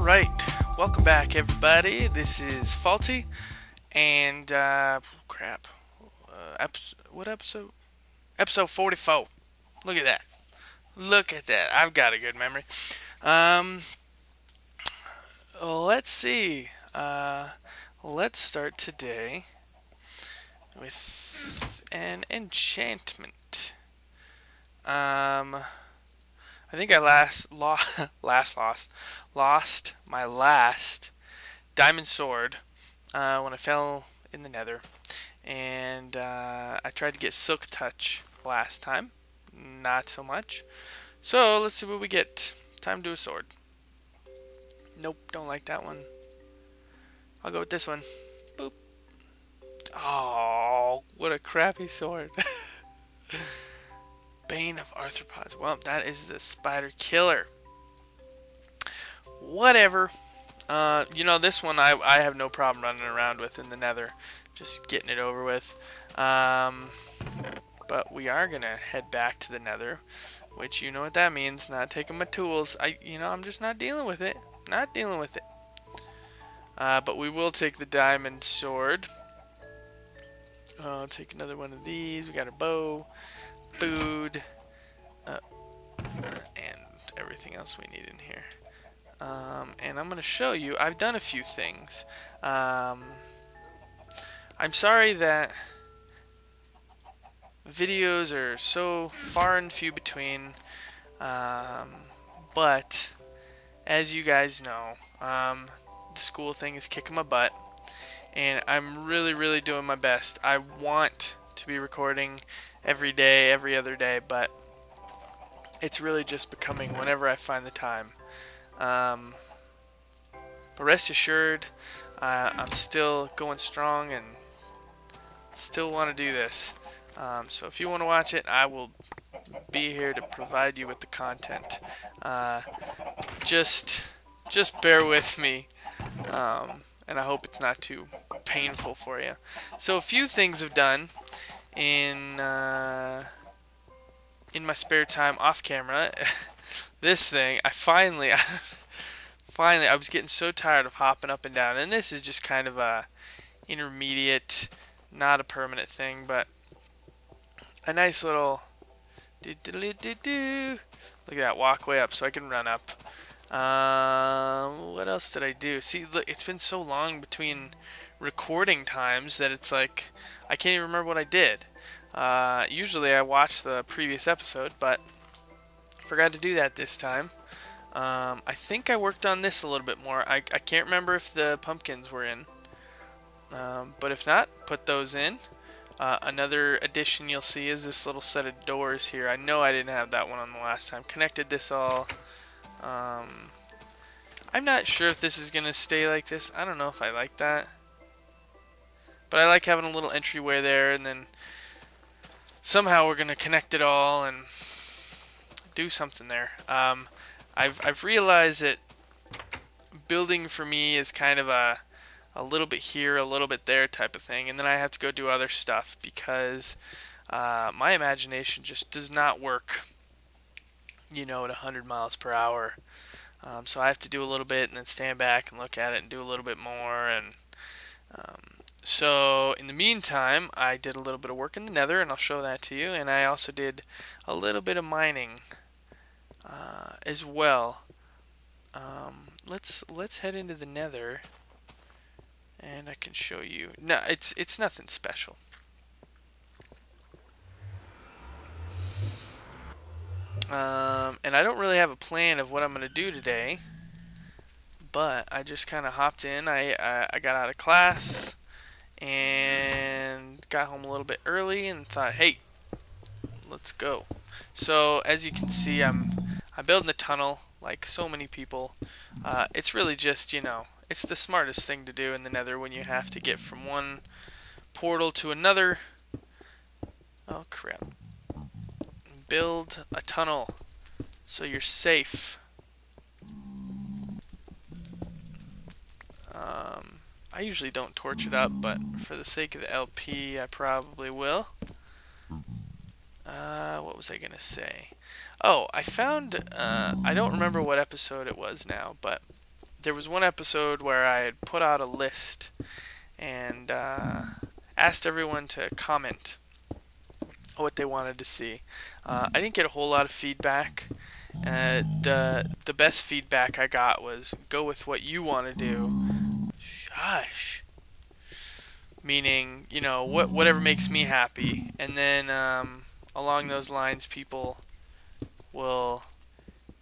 Alright, welcome back everybody. This is Faulty, and, crap. What episode? Episode 44. Look at that. Look at that. I've got a good memory. Let's see. Let's start today with an enchantment. I think I lost my last diamond sword when I fell in the nether, and I tried to get silk touch last time, not so much. So let's see what we get. Time to do a sword. Nope, don't like that one. I'll go with this one. Boop. Oh, what a crappy sword. Bane of Arthropods. Well, that is the spider killer. Whatever. This one I have no problem running around with in the nether. Just getting it over with. But we are going to head back to the nether. Which, you know what that means. Not taking my tools. I'm just not dealing with it. Not dealing with it. But we will take the diamond sword. I'll take another one of these. We got a bow. Food, and everything else we need in here. And I'm going to show you, I've done a few things. I'm sorry that videos are so far and few between, but as you guys know, the school thing is kicking my butt, and I'm really doing my best. I want to be recording every day, every other day, but it's really just becoming whenever I find the time. But rest assured, I'm still going strong and still want to do this. So if you want to watch it, I will be here to provide you with the content. Just bear with me, and I hope it's not too painful for you. So a few things I've done in my spare time off camera. This thing, I finally I was getting so tired of hopping up and down, and this is just kind of a intermediate, not a permanent thing, but a nice little look at that, walkway up so I can run up. What else did I do? See, look, it's been so long between recording times that it's like I can't even remember what I did. Usually I watch the previous episode, but forgot to do that this time. I think I worked on this a little bit more. I can't remember if the pumpkins were in, but if not, put those in. Another addition you'll see is this little set of doors here. I know I didn't have that one on the last time. Connected this all. I'm not sure if this is going to stay like this. I don't know if I like that. But I like having a little entryway there, and then somehow we're going to connect it all and do something there. I've realized that building for me is kind of a little bit here, a little bit there type of thing, and then I have to go do other stuff because my imagination just does not work, at 100 miles per hour. So I have to do a little bit and then stand back and look at it and do a little bit more. And so in the meantime, I did a little bit of work in the nether, and I'll show that to you. And I also did a little bit of mining as well. Let's head into the nether, and I can show you. No, it's nothing special. And I don't really have a plan of what I'm going to do today, but I just kind of hopped in. I got out of class and got home a little bit early and thought, hey, let's go. So as you can see, I'm building a tunnel like so many people. It's really just, it's the smartest thing to do in the nether when you have to get from one portal to another. Oh crap. Build a tunnel so you're safe. I usually don't torch it up, but for the sake of the LP, I probably will. What was I gonna say? Oh, I found, I don't remember what episode it was now, but there was one episode where I had put out a list and asked everyone to comment what they wanted to see. I didn't get a whole lot of feedback. The best feedback I got was go with what you want to do. Shush. Meaning, you know, whatever makes me happy. And then along those lines, people will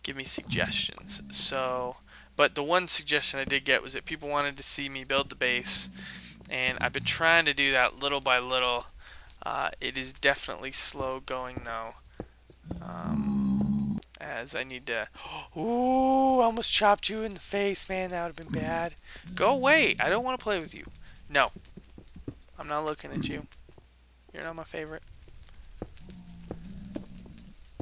give me suggestions. So, but the one suggestion I did get was that people wanted to see me build the base, and I've been trying to do that little by little. It is definitely slow going though, as I need to. Ooh, I almost chopped you in the face, man. That would have been bad. Go away. I don't want to play with you. No, I'm not looking at you. You're not my favorite.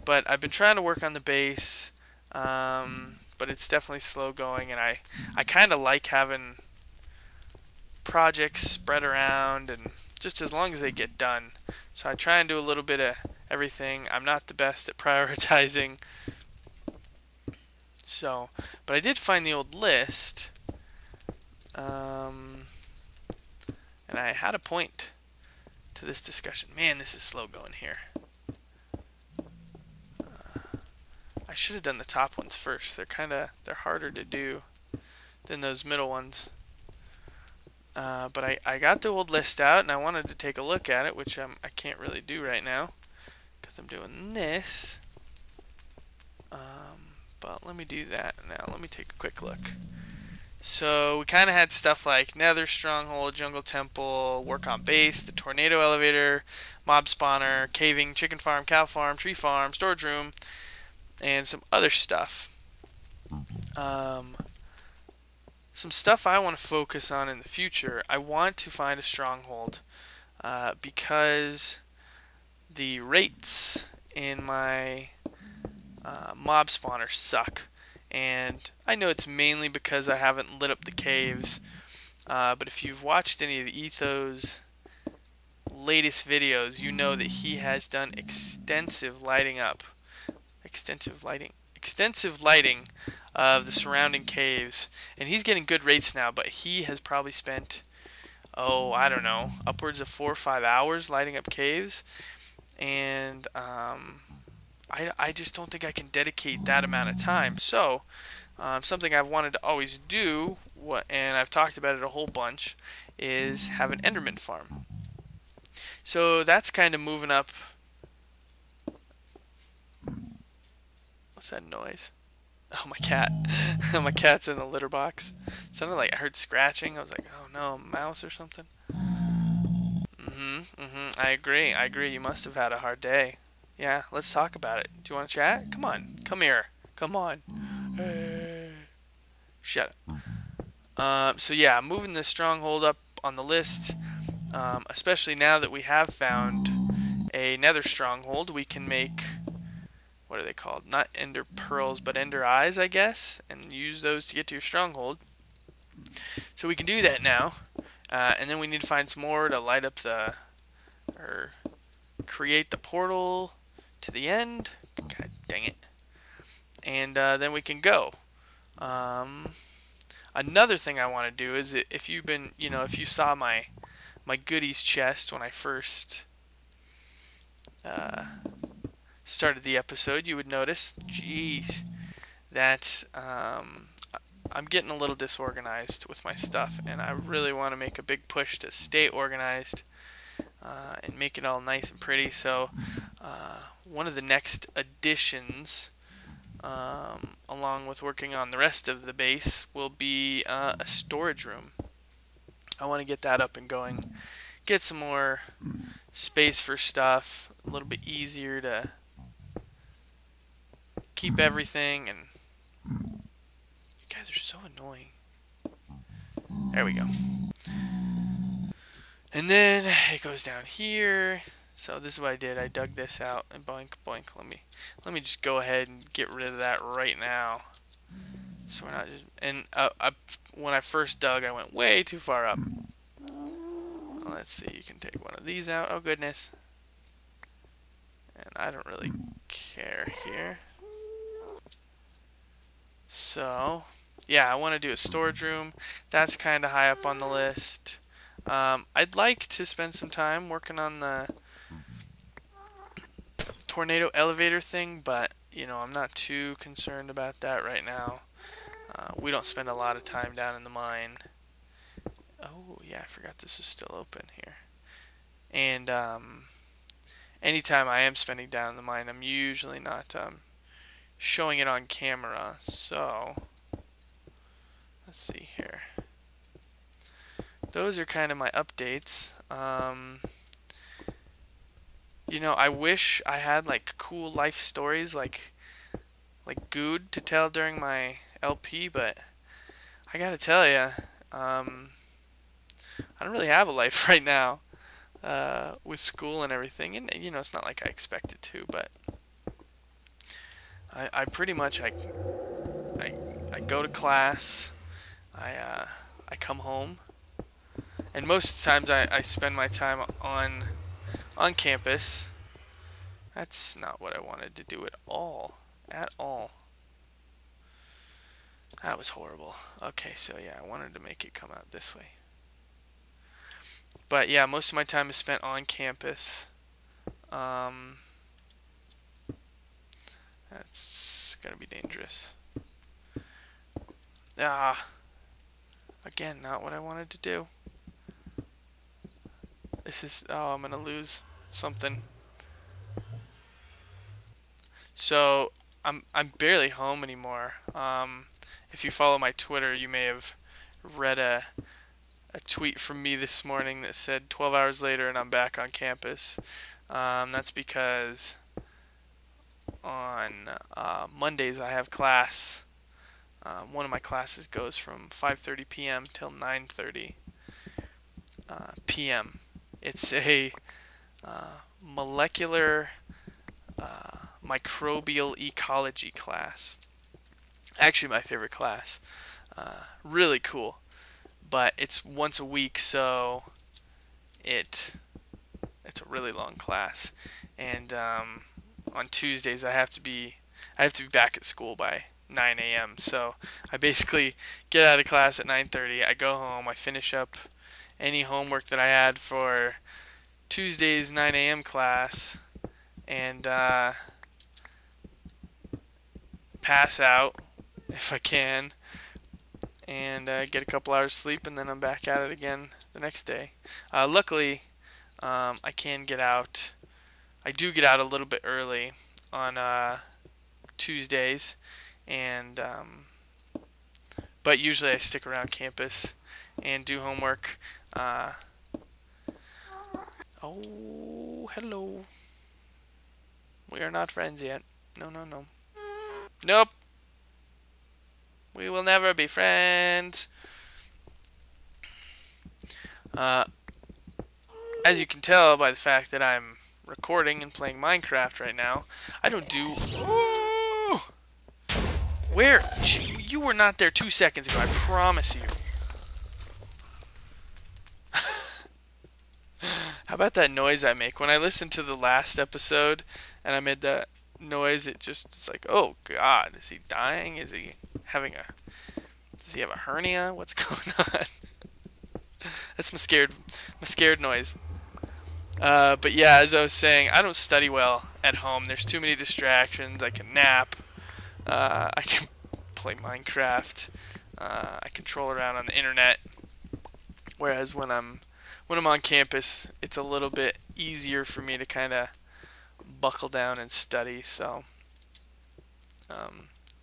But I've been trying to work on the base, but it's definitely slow going, and I kind of like having projects spread around, and just as long as they get done. So I try and do a little bit of everything. I'm not the best at prioritizing. So, but I did find the old list, and I had a point to this discussion. Man, this is slow going here. I should have done the top ones first. They're harder to do than those middle ones. But I got the old list out, and I wanted to take a look at it, which I can't really do right now because I'm doing this. But let me do that now. Let me take a quick look. So we kind of had stuff like Nether Stronghold, Jungle Temple, work on base, the Tornado Elevator, Mob Spawner, Caving, Chicken Farm, Cow Farm, Tree Farm, Storage Room, and some other stuff. Some stuff I want to focus on in the future. I want to find a stronghold because the rates in my mob spawner suck, and I know it's mainly because I haven't lit up the caves, but if you've watched any of Etho's latest videos, you know that he has done extensive lighting of the surrounding caves, and he's getting good rates now, but he has probably spent, I don't know, upwards of 4 or 5 hours lighting up caves, and I just don't think I can dedicate that amount of time. So something I've wanted to always do, and I've talked about it a whole bunch, is have an Enderman farm. So that's kind of moving up. What's that noise? Oh, my cat. My cat's in the litter box. It sounded like I heard scratching. I was like, oh no, a mouse or something. I agree. You must have had a hard day. Yeah, let's talk about it. Do you want to chat? Come on. Come here. Come on. Shut up. So yeah, I'm moving the stronghold up on the list. Especially now that we have found a nether stronghold, we can make, what are they called? Not ender pearls, but ender eyes, I guess, and use those to get to your stronghold. So we can do that now, and then we need to find some more to light up or create the portal to the end. God dang it. And then we can go. Another thing I want to do is, if you've been, if you saw my goodies chest when I first started the episode, you would notice, jeez, that I'm getting a little disorganized with my stuff, and I really want to make a big push to stay organized and make it all nice and pretty. So one of the next additions, along with working on the rest of the base, will be a storage room. I want to get that up and going, get some more space for stuff, a little bit easier to keep everything, and you guys are so annoying. There we go. And then it goes down here. So this is what I did. I dug this out and boink boink. Let me just go ahead and get rid of that right now. So we're not just, and when I first dug, I went way too far up. Let's see, you can take one of these out. Oh goodness. And I don't really care here. So yeah, I want to do a storage room. That's kind of high up on the list. I'd like to spend some time working on the tornado elevator thing, but you know, I'm not too concerned about that right now. We don't spend a lot of time down in the mine. Oh yeah, I forgot this is still open here. And anytime I am spending down in the mine, I'm usually not showing it on camera. So let's see here. Those are kind of my updates. You know, I wish I had like cool life stories like Good to tell during my LP, but I gotta tell you, I don't really have a life right now with school and everything. And you know, it's not like I expected to, but I pretty much I go to class, I come home, and most of the times I spend my time on campus. That's not what I wanted to do at all. At all. That was horrible. Okay, so yeah, I wanted to make it come out this way. But yeah, most of my time is spent on campus. That's gonna be dangerous. Ah, again, not what I wanted to do. This is, oh, I'm gonna lose something. So I'm barely home anymore. If you follow my Twitter, you may have read a tweet from me this morning that said 12 hours later and I'm back on campus. That's because on Mondays I have class. One of my classes goes from 5:30 p.m. till 9:30 p.m. It's a molecular microbial ecology class. Actually, my favorite class. Really cool. But it's once a week, so it's a really long class. And on Tuesdays, I have to be back at school by 9 a.m. So I basically get out of class at 9:30. I go home. I finish up any homework that I had for Tuesday's 9 a.m. class, and pass out if I can, and get a couple hours sleep, and then I'm back at it again the next day. Luckily, I can get out. I do get out a little bit early on Tuesdays, and but usually I stick around campus and do homework. Oh, hello. We are not friends yet. No, no, no. Nope. We will never be friends. As you can tell by the fact that I'm recording and playing Minecraft right now, I don't do... Ooh! Where? You were not there 2 seconds ago, I promise you. How about that noise I make? When I listened to the last episode and I made that noise, it's like, oh god, is he dying? Is he having a... Does he have a hernia? What's going on? That's my scared noise. But yeah, as I was saying, I don't study well at home. There's too many distractions. I can nap. I can play Minecraft. I can troll around on the internet. Whereas when I'm on campus, it's a little bit easier for me to kind of buckle down and study. So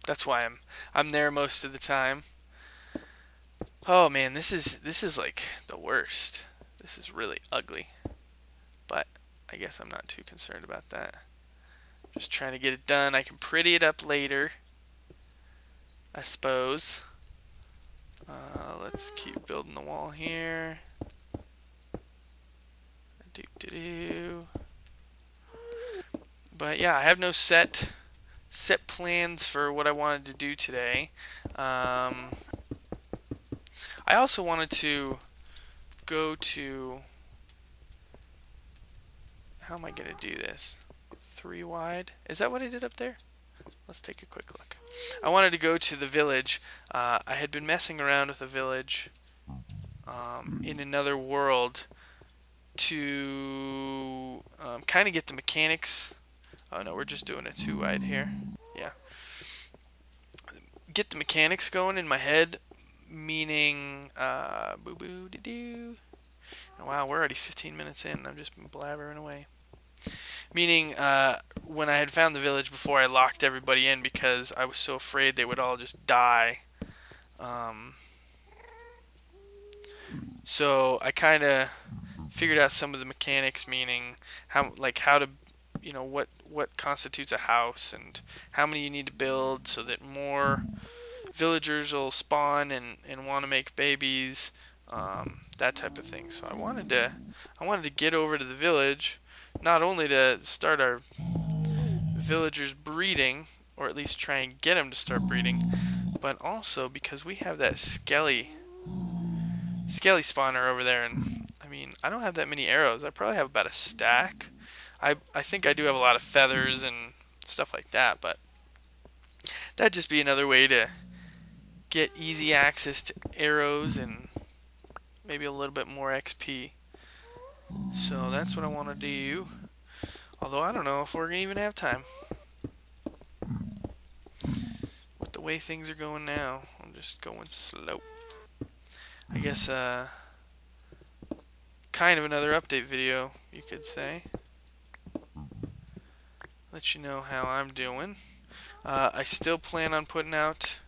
that's why I'm there most of the time. Oh man, this is like the worst. This is really ugly. But I guess I'm not too concerned about that. Just trying to get it done. I can pretty it up later, I suppose. Let's keep building the wall here. But yeah, I have no set plans for what I wanted to do today. I also wanted to go to... How am I going to do this? 3 wide? Is that what I did up there? Let's take a quick look. I wanted to go to the village. I had been messing around with a village in another world to kind of get the mechanics. Oh no, we're just doing it too wide here. Yeah. Get the mechanics going in my head, meaning boo boo doo doo. Wow, we're already 15 minutes in. I've just been blabbering away. Meaning, when I had found the village before, I locked everybody in because I was so afraid they would all just die. So I kind of figured out some of the mechanics, meaning how to, what constitutes a house and how many you need to build so that more villagers will spawn and want to make babies, that type of thing. So I wanted to get over to the village, not only to start our villagers breeding, or at least try and get them to start breeding, but also because we have that skelly spawner over there, and I mean, I don't have that many arrows. I probably have about a stack. I think I do have a lot of feathers and stuff like that, but that'd just be another way to get easy access to arrows and maybe a little bit more XP. So that's what I want to do. Although I don't know if we're going to even have time. With the way things are going now, I'm just going slow. I guess kind of another update video, you could say. Let you know how I'm doing. I still plan on putting out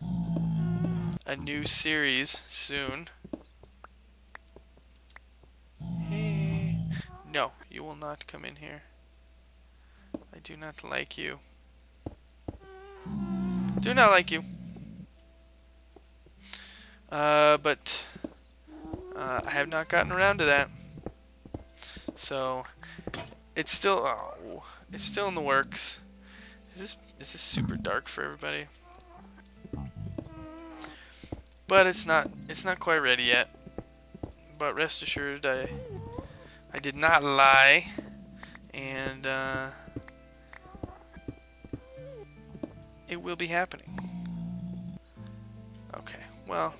a new series soon. Hey. No, you will not come in here. I do not like you. Do not like you. But I have not gotten around to that. So it's still in the works. Is this super dark for everybody? But it's not quite ready yet. But rest assured, I did not lie, and it will be happening. Okay, well,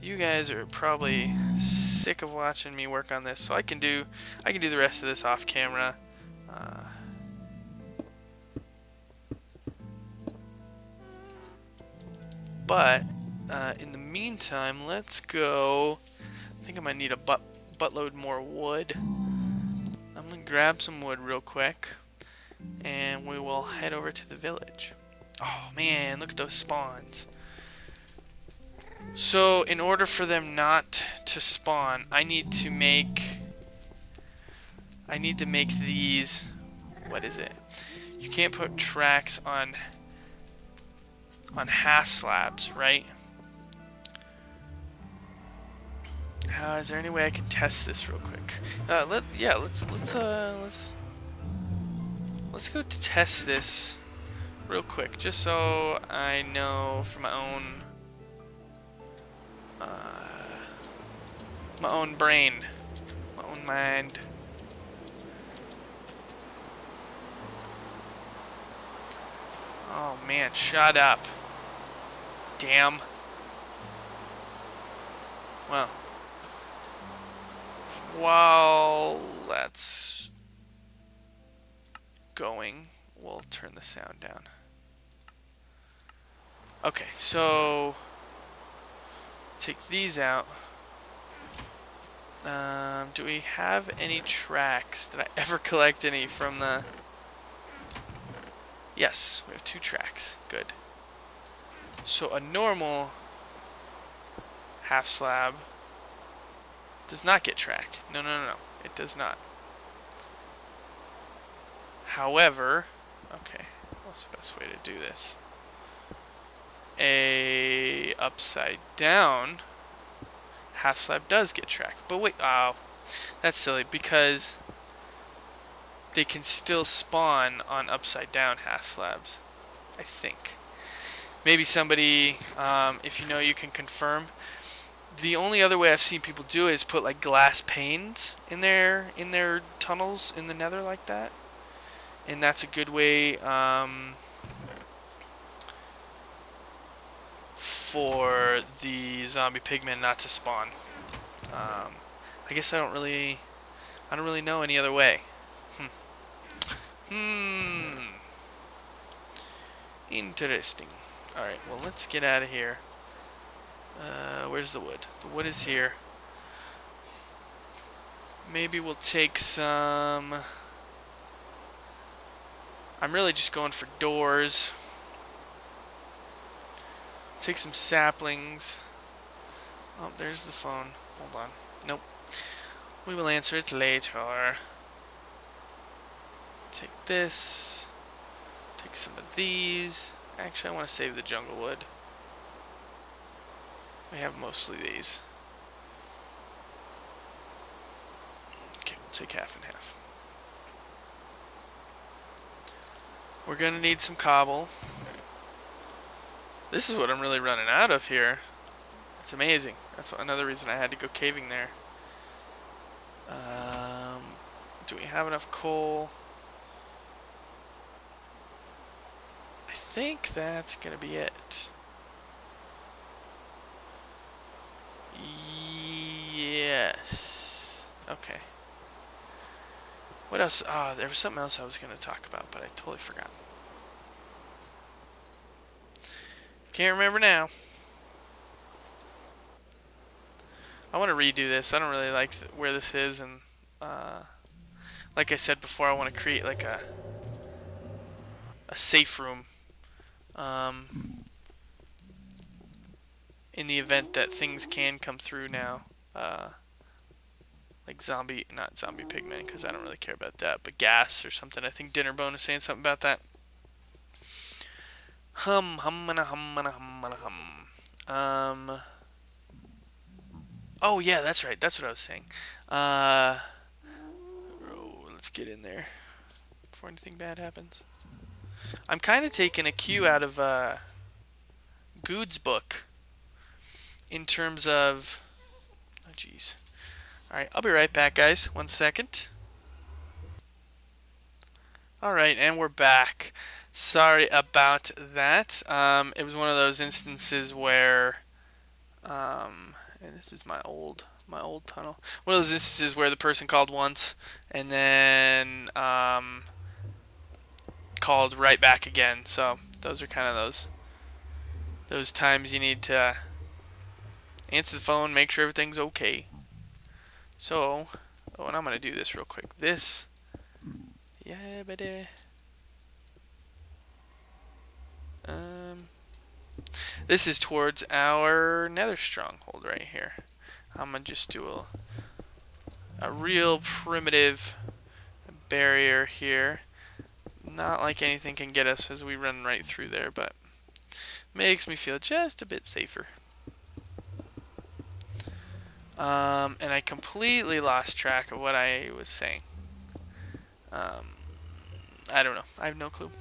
you guys are probably sick of watching me work on this, so I can do the rest of this off camera. But in the meantime, let's go. I think I might need a buttload more wood. I'm gonna grab some wood real quick, and we will head over to the village. Oh man, look at those spawns. So in order for them not to spawn, I need to make these. What is it? You can't put tracks on half slabs, right? Is there any way I can test this real quick? Let's go to test this real quick, just so I know for my own brain, my own mind. Oh man, shut up. Damn. Well, while that's going, we'll turn the sound down. Okay, so take these out. Do we have any tracks? Did I ever collect any from the... Yes, we have 2 tracks. Good. So a normal half slab does not get track. No, it does not. However, okay, what's the best way to do this? A upside down half slab does get track. But wait, oh, that's silly, because they can still spawn on upside down half slabs, I think. Maybe somebody, if you know, you can confirm. The only other way I've seen people do it is put like glass panes in their tunnels in the nether like that. and that's a good way for the zombie pigmen not to spawn. I guess I don't really know any other way. Interesting. Alright, well, let's get out of here. Where's the wood? The wood is here. Maybe we'll take some... I'm really just going for doors. Take some saplings. Oh, there's the phone. Hold on. Nope. We will answer it later. Take this. Take some of these. Actually, I want to save the jungle wood. We have mostly these. Okay, we'll take half and half. We're gonna need some cobble. This is what I'm really running out of here. It's amazing. That's another reason I had to go caving there. Do we have enough coal? I think that's gonna be it. Yes. Okay. What else? Ah, there was something else I was gonna talk about, but I totally forgot. Can't remember now. I want to redo this. I don't really like where this is, and like I said before, I want to create like a safe room in the event that things can come through now, like not zombie pigmen, because I don't really care about that, but gas or something. I think Dinnerbone is saying something about that. Hum and a hum and a hum and a hum. Oh yeah, that's right. That's what I was saying. Let's get in there before anything bad happens. I'm kind of taking a cue out of Good's book in terms of... Oh, jeez. Alright, I'll be right back, guys. 1 second. Alright, and we're back. Sorry about that. It was one of those instances where... and this is my old tunnel. One of those instances where the person called once and then called right back again. So those are kind of those times you need to answer the phone, make sure everything's okay. So, oh, and I'm gonna do this real quick. This, yeah, buddy. This is towards our nether stronghold right here. I'm gonna just do a real primitive barrier here. Not like anything can get us as we run right through there, but makes me feel just a bit safer. And I completely lost track of what I was saying. I don't know. I have no clue.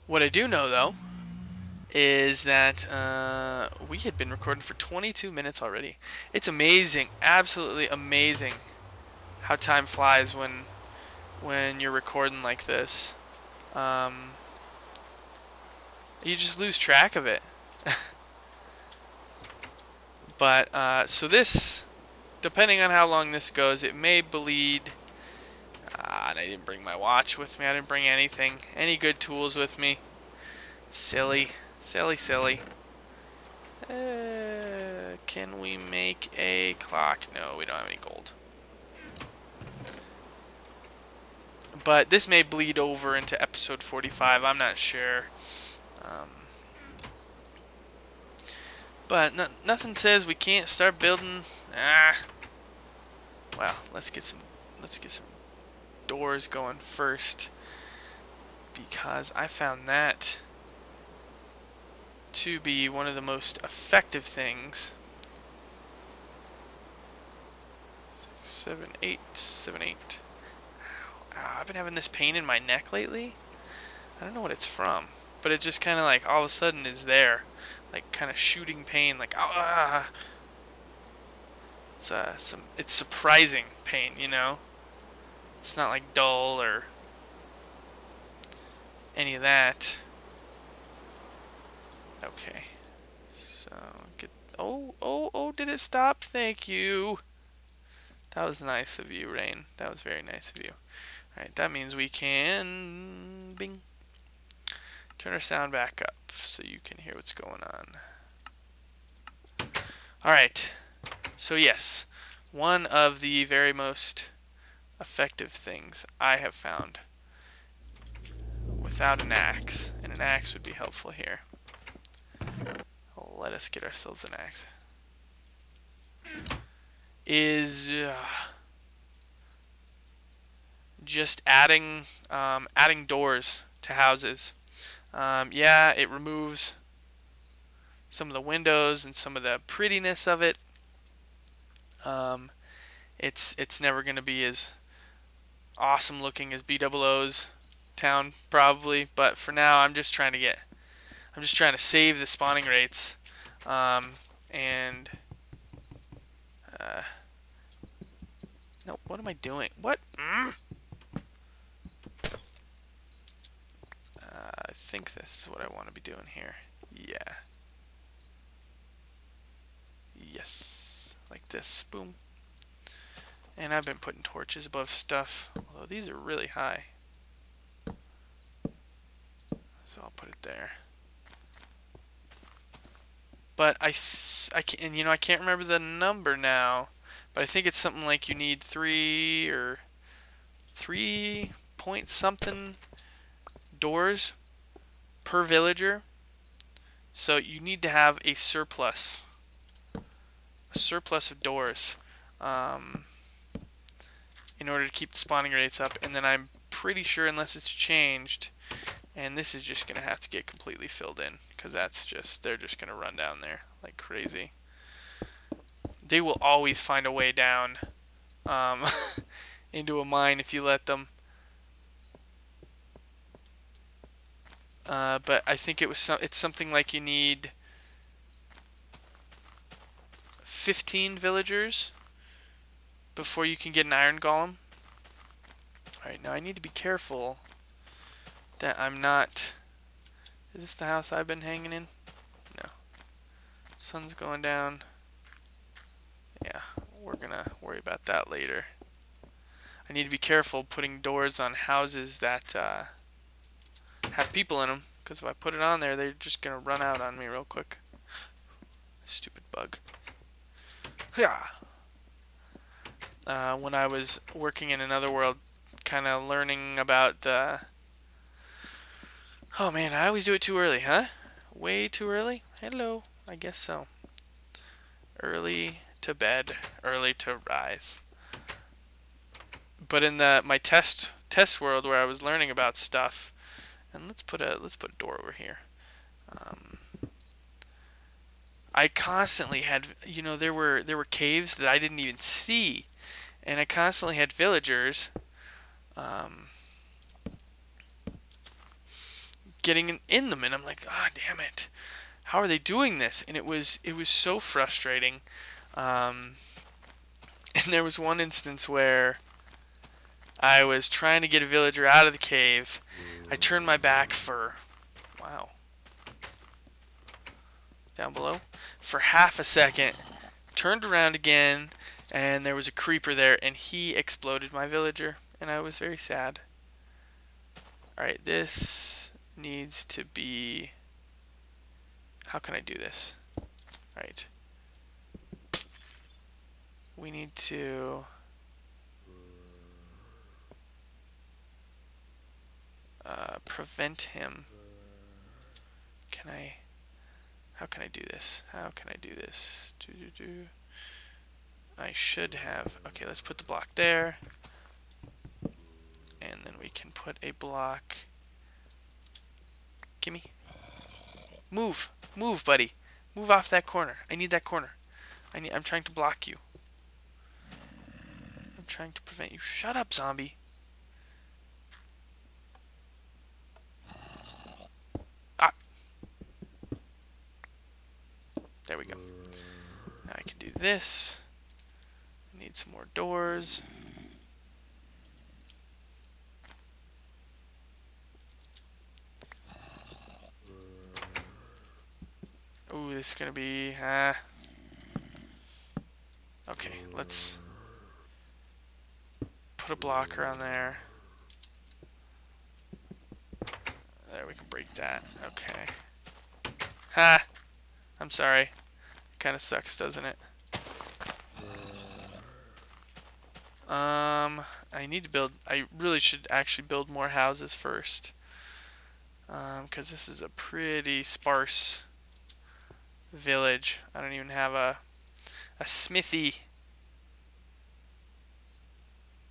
What I do know, though, is that we had been recording for 22 minutes already. It's amazing, absolutely amazing, how time flies when you're recording like this. You just lose track of it. But so this, depending on how long this goes, it may bleed. And I didn't bring my watch with me. I didn't bring anything, any good tools with me. Silly. Silly. Can we make a clock? No, we don't have any gold. But this may bleed over into episode 45. I'm not sure. But nothing says we can't start building. Well, let's get some doors going first, because I found that to be one of the most effective things. 7, 8, 7, 8. Ow, I've been having this pain in my neck lately. I don't know what it's from, but it just kind of like all of a sudden is there, like kind of shooting pain, like It's surprising pain, you know. It's not like dull or any of that. Okay. So get. Oh! Did it stop? Thank you. That was nice of you, Rain. That was very nice of you. All right. That means we can. Bing. Turn our sound back up so you can hear what's going on. All right. So yes, one of the very most effective things I have found without an axe, and an axe would be helpful here. Let us get ourselves an axe. Is just adding doors to houses. Yeah, it removes some of the windows and some of the prettiness of it. It's never going to be as awesome looking as BOO's town probably, but for now I'm just trying to save the spawning rates, and no, what am I doing? What? I think this is what I want to be doing here. Yeah. Yes, like this. Boom. And I've been putting torches above stuff, although these are really high. So I'll put it there. But I can't remember the number now, but I think it's something like you need 3 point something doors per villager. So you need to have a surplus of doors in order to keep the spawning rates up. And then I'm pretty sure, unless it's changed, and this is just gonna have to get completely filled in, because they're just gonna run down there like crazy. They will always find a way down into a mine if you let them. But I think it's something like you need 15 villagers before you can get an iron golem. Alright, now I need to be careful that I'm not... Is this the house I've been hanging in? No. Sun's going down. Yeah, we're gonna worry about that later. I need to be careful putting doors on houses that have people in them, because if I put it on there, they're just gonna run out on me real quick. Stupid bug. Yeah. When I was working in another world, kind of learning about the... Oh man, I always do it too early, huh? Way too early? Hello, I guess so. Early to bed, early to rise. But in my test world where I was learning about stuff, and let's put a door over here. I constantly had, there were caves that I didn't even see, and I constantly had villagers getting in them, and I'm like, ah, damn it, how are they doing this? And it was so frustrating. And there was one instance where I was trying to get a villager out of the cave. I turned my back for, wow, down below, for half a second, turned around again, and there was a creeper there, and he exploded my villager, and I was very sad. Alright, this needs to be... How can I do this? Alright. We need to... prevent him. How can I do this? How can I do this? I should have... Okay, let's put the block there. And then we can put a block... Gimme. Move! Move, buddy! Move off that corner. I need that corner. I'm trying to block you. I'm trying to prevent you. Shut up, zombie! Ah! There we go. Now I can do this. I need some more doors. this is gonna be, okay, let's put a blocker on there. There, we can break that. Okay. Ha! I'm sorry. Kind of sucks, doesn't it? I need to build, I really should actually build more houses first. Because this is a pretty sparse village. I don't even have a smithy.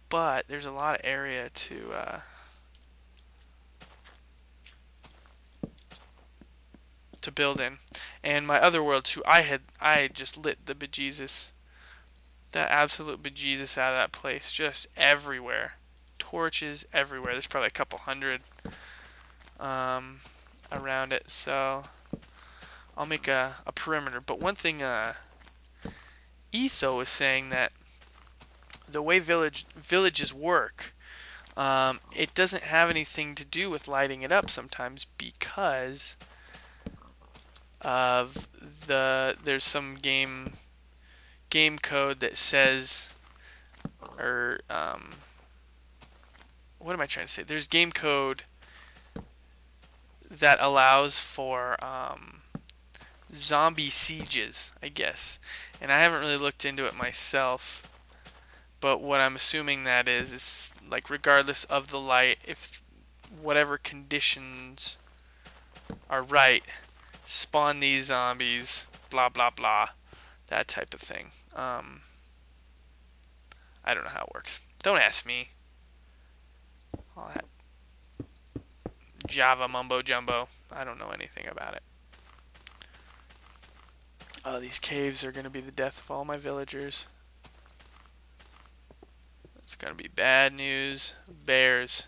But there's a lot of area to build in. And my other world too, I just lit the bejesus. The absolute bejesus out of that place. Just everywhere. Torches everywhere. There's probably a couple hundred around it. So I'll make a perimeter. But one thing Etho is saying that the way villages work, it doesn't have anything to do with lighting it up sometimes because of there's some game code that says, or what am I trying to say? There's game code that allows for zombie sieges, I guess, and I haven't really looked into it myself. But what I'm assuming that is like regardless of the light, if whatever conditions are right, spawn these zombies, blah blah blah, that type of thing. I don't know how it works. Don't ask me. All that Java mumbo jumbo. I don't know anything about it. Oh, these caves are going to be the death of all my villagers. It's going to be bad news. Bears.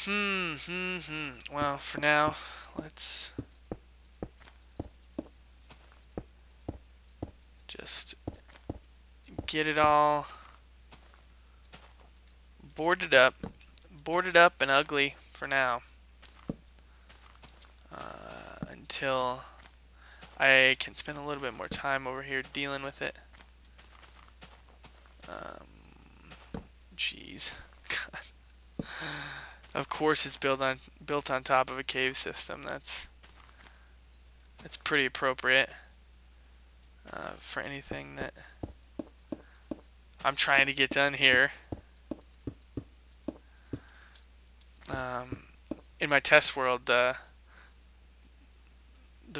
Well, for now, let's just get it all boarded up and ugly for now. Until I can spend a little bit more time over here dealing with it. Jeez. Of course it's built on top of a cave system. That's pretty appropriate for anything that I'm trying to get done here. In my test world, the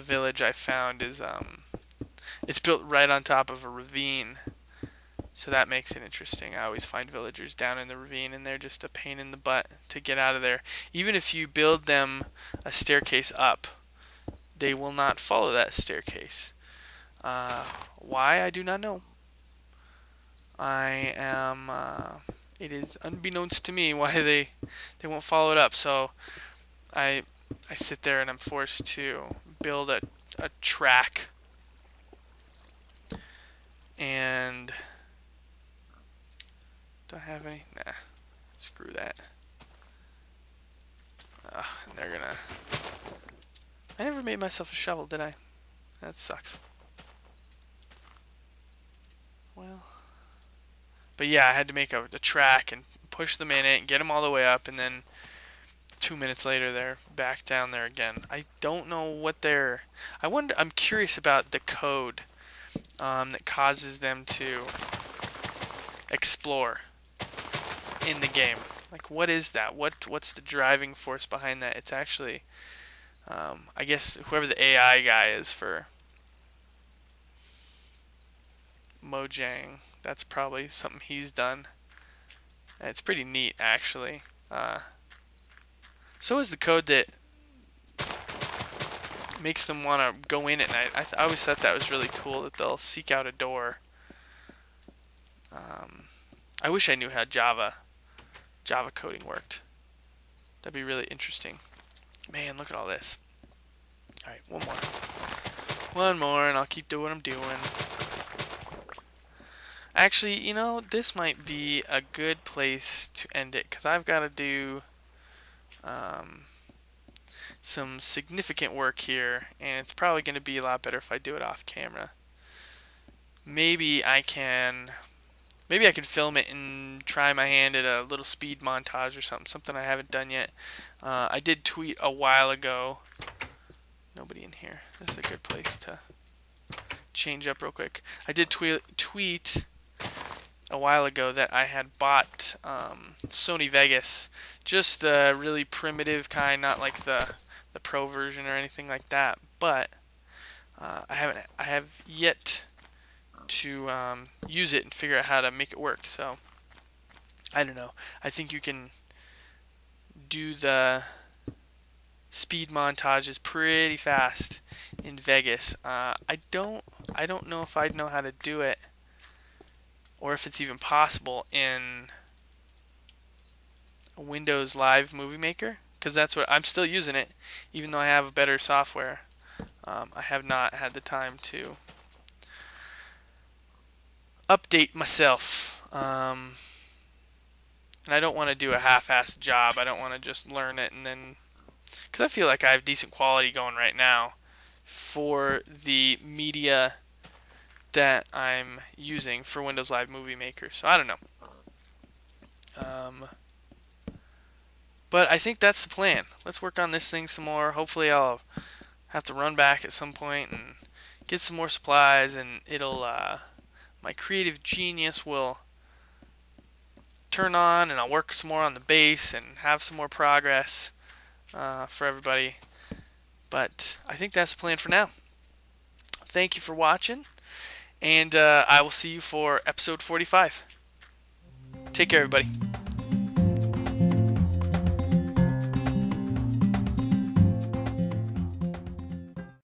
village I found is it's built right on top of a ravine. So that makes it interesting. I always find villagers down in the ravine and they're just a pain in the butt to get out of there. Even if you build them a staircase up, they will not follow that staircase. Why? I do not know. It is unbeknownst to me why they won't follow it up. So I sit there and I'm forced to build a track. And do I have any? Nah. Screw that. And they're gonna... I never made myself a shovel, did I? That sucks. Well... But yeah, I had to make a track and push them in it and get them all the way up, and then 2 minutes later they're back down there again. I don't know what they're... I'm curious about the code that causes them to explore in the game. Like, what is that? What's the driving force behind that? It's actually, I guess, whoever the AI guy is for Mojang, that's probably something he's done. And it's pretty neat, actually. So is the code that makes them want to go in at night. I always thought that was really cool, that they'll seek out a door. I wish I knew how Java coding worked. That'd be really interesting. Man, look at all this. Alright, one more. One more, and I'll keep doing what I'm doing. Actually, you know, this might be a good place to end it, because I've got to do some significant work here, and it's probably going to be a lot better if I do it off camera. Maybe I can film it and try my hand at a little speed montage or something I haven't done yet. I did tweet a while ago. Nobody in here. This is a good place to change up real quick. I did tweet a while ago that I had bought Sony Vegas, just the really primitive kind, not like the pro version or anything like that. But I have yet to use it and figure out how to make it work. So I don't know. I think you can do the speed montages pretty fast in Vegas. I don't know if I'd know how to do it, or if it's even possible in Windows Live Movie Maker, because that's what I'm still using it, even though I have better software. I have not had the time to update myself, and I don't want to do a half-assed job. I don't want to just learn it and then, because I feel like I have decent quality going right now for the media that I'm using for Windows Live Movie Maker. So I don't know. But I think that's the plan. Let's work on this thing some more. Hopefully I'll have to run back at some point and get some more supplies, and it'll my creative genius will turn on, and I'll work some more on the base and have some more progress for everybody. But I think that's the plan for now. Thank you for watching, and I will see you for episode 45. Take care, everybody.